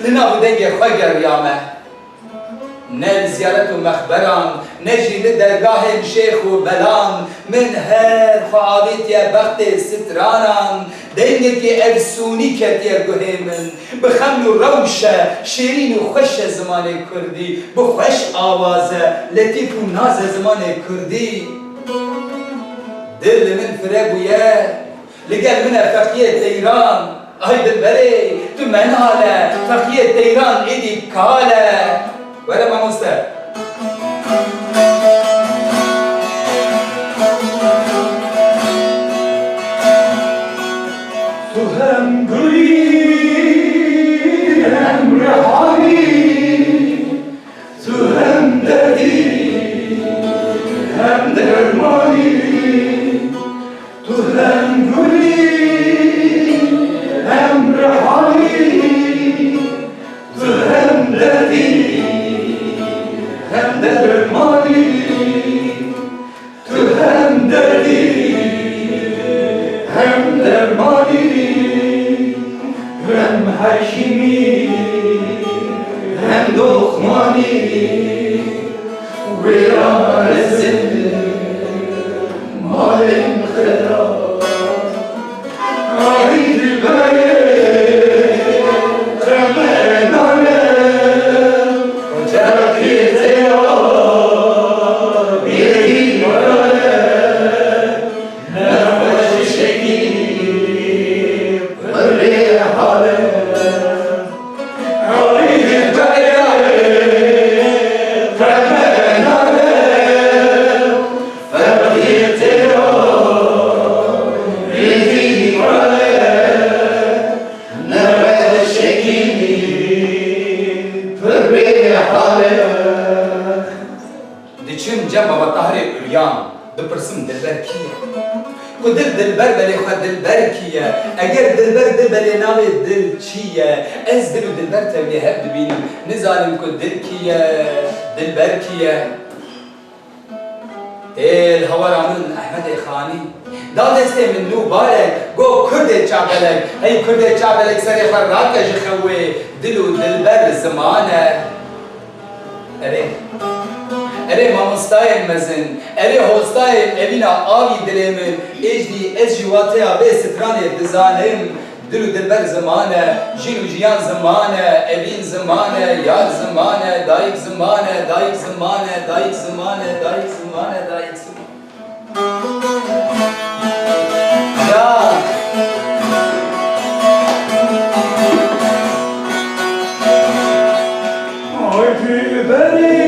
لنا بدنگ خگر یامه نل زیارت و مخبران نجی لدرگاه شیخ و بلان من هر فعالیت بخت سترانان دنگ که افسونی کتیر گوه من بخمل و روشه شیرین و خوش زمان کردی بخوش آوازه لطیف و ناز زمان کردی دل من فربویه لگل من فقیه تیران آی دلبره تو مناله فقیه تیران ایدی کاله ولا ما مستر تو هم گلی هم رهانی تو هم دردی هم درمانی تو هم گلی هم رهانی تو هم دردی هم درمانی تو هم دردی هم درمانی هم حکیمی هم دخمانی ویران زنده مال انقلاب آی دلبره دلبر بلی خود دلبر کیه اگر دلبر دل بلی نام دل چیه از دل و دلبر تولی هب ببینم نزانم که دل کیه دلبر کیه الهوارانون احمد خانی دادسته من نو بارک گو کرد چابلک هی کرد چابلک سر فراکش خوی دل و دلبر زمانه اره مامستای مزن اره هستای اوینا آوی دلمن اجدی از جواته آبه سترانه دزانم دل و دلبر زمانه جین و جیان زمانه اوین زمانه یار زمانه دایک زمانه دایک زمانه دایک زمانه دایک زمانه دایک زمانه جان آی دلبری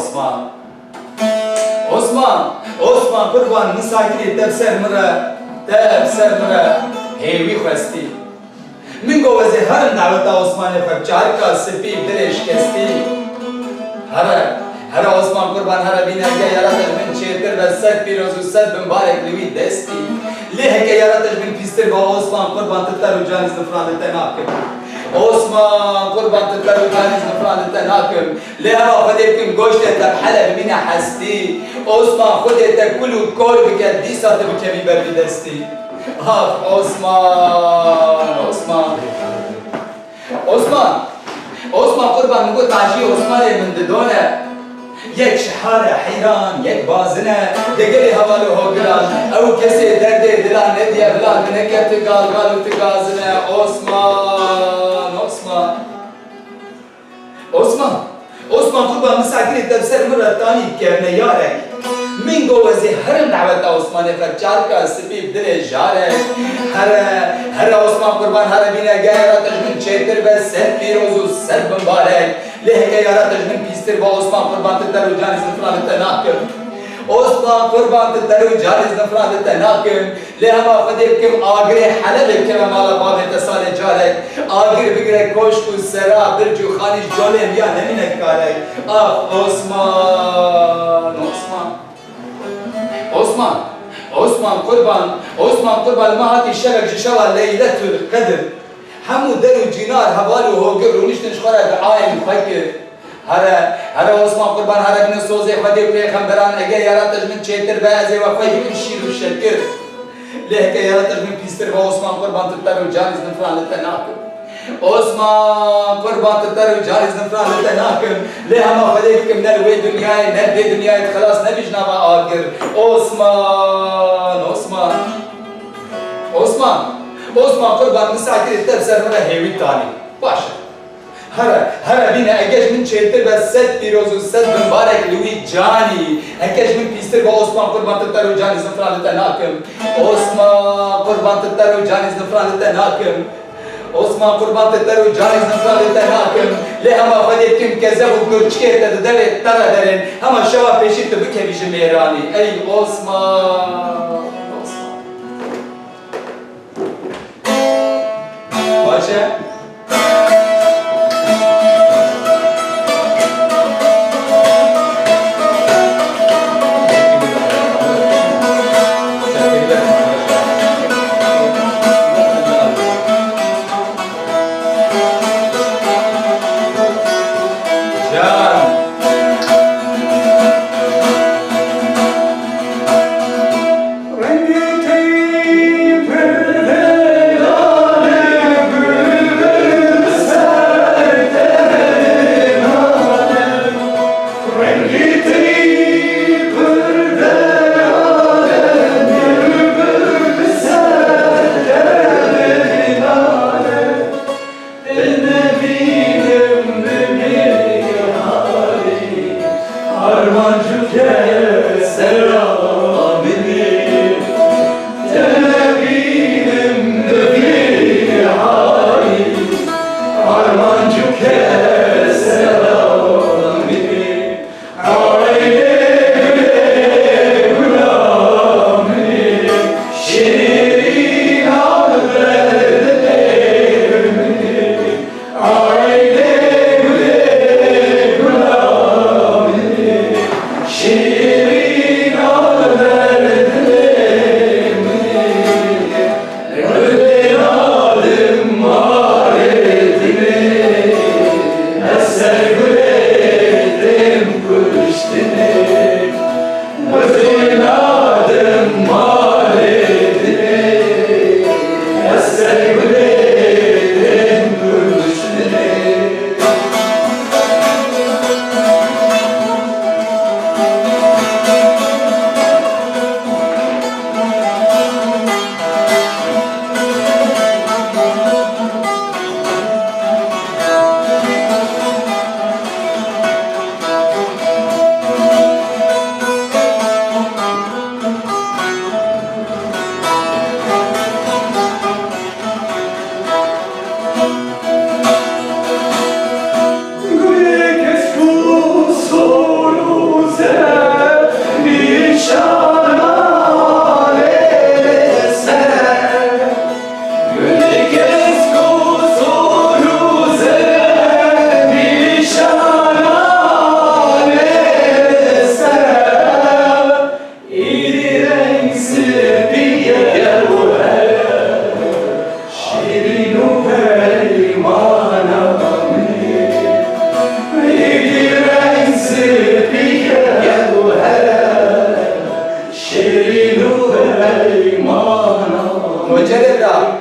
Osman Osman kurban misakiri tefser mıra hevi khasti min goveze her daveta Osman fakçar ka sepi direş kesti hara Osman kurban hara binage yaratır min çetir ve set pirozu set mübarek livi desti lehke yaratır min pistir ba Osman kurban tıklar ucaniz nıfran tenakım Osman kurban tıklar ucaniz nıfran tenakım leha fadekim goşte tabhala bimina hasti Osman khudete kulu kol bike disatı bike biber desti ah Osman kurban ngu taji Osman min didone یک شحار حیران یک بازنه دگری حوالو هو گران او کسی درد دلان ندیه بلان منکه تگال گالو تگازنه Osman kurban misakiri tefsir mırratani kevne yarek من گوزی هر دعوت عثمان فکر کا سبیب دل جاره هر عثمان قربان هر بینه گیراتش من چهتر و سد پیروز و سد مبارک لهگه یاراتش من پیستر با عثمان قربان تر و جانیز نفران تناکم عثمان قربان تر و جانیز نفران تناکم لهما خدیب کم آگره حلب کم مالا باب تصال جارک آگر بگره کوشک و سرا برج و خانش جولیم یا نمینک کارک آه Osman kurban mahati şevek jişava leyletul qadr همو درو جنار حوالو هوگر و نشتن شخوره بعایم فکر هره عثمان قربان هره بین سوزه خودی پیغمبران اگه یاراتش من چیتر بعضی و خوی بکن شیر و شکر لهکه یاراتش من پیستر و عثمان قربان تتر و جانیز نفران لتناکم عثمان قربان تتر و جانیز نفران لتناکم لها ما خودی بکم نروی دنیای نردی دنیای خلاص نبیجنا با آگر Osman kurban misakir tefsir mıra hevi tani başa hara bine egeş min çetir ve set pirozu set mübarek lui cani egeş min pistir ve Osman kurban tıttar u caniz nıfran tenakım Osman kurban tıttar u caniz nıfran tenakım Osman kurban tıttar u caniz nıfran tenakım lehama fadetkim keze bu gürçke dedi devet tara derin ama şava peşitti bu kevişi meyrani ey Osman Başa da.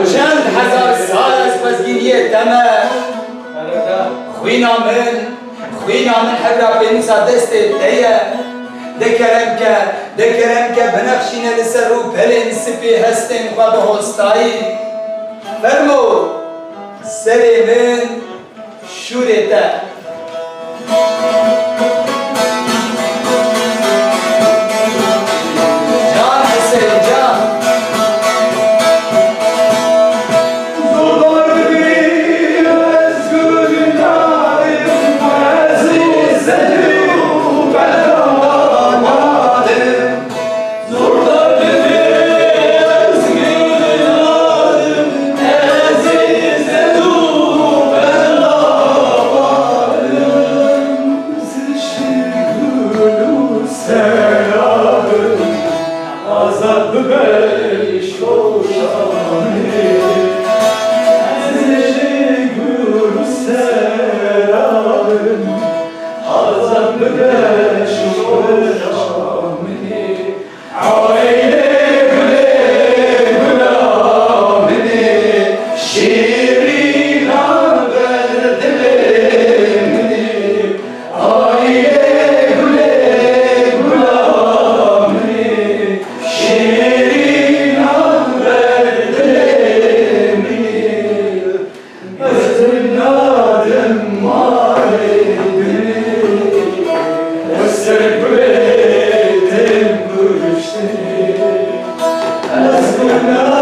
چند هزار سال از پسگیری دمه خوینا من حبرا بینوسا دست دیه دکرم که بنخشین لسر و پلین سپی هستین و به هستایی فرمو سری من شورته جان حسین جان Let's go now.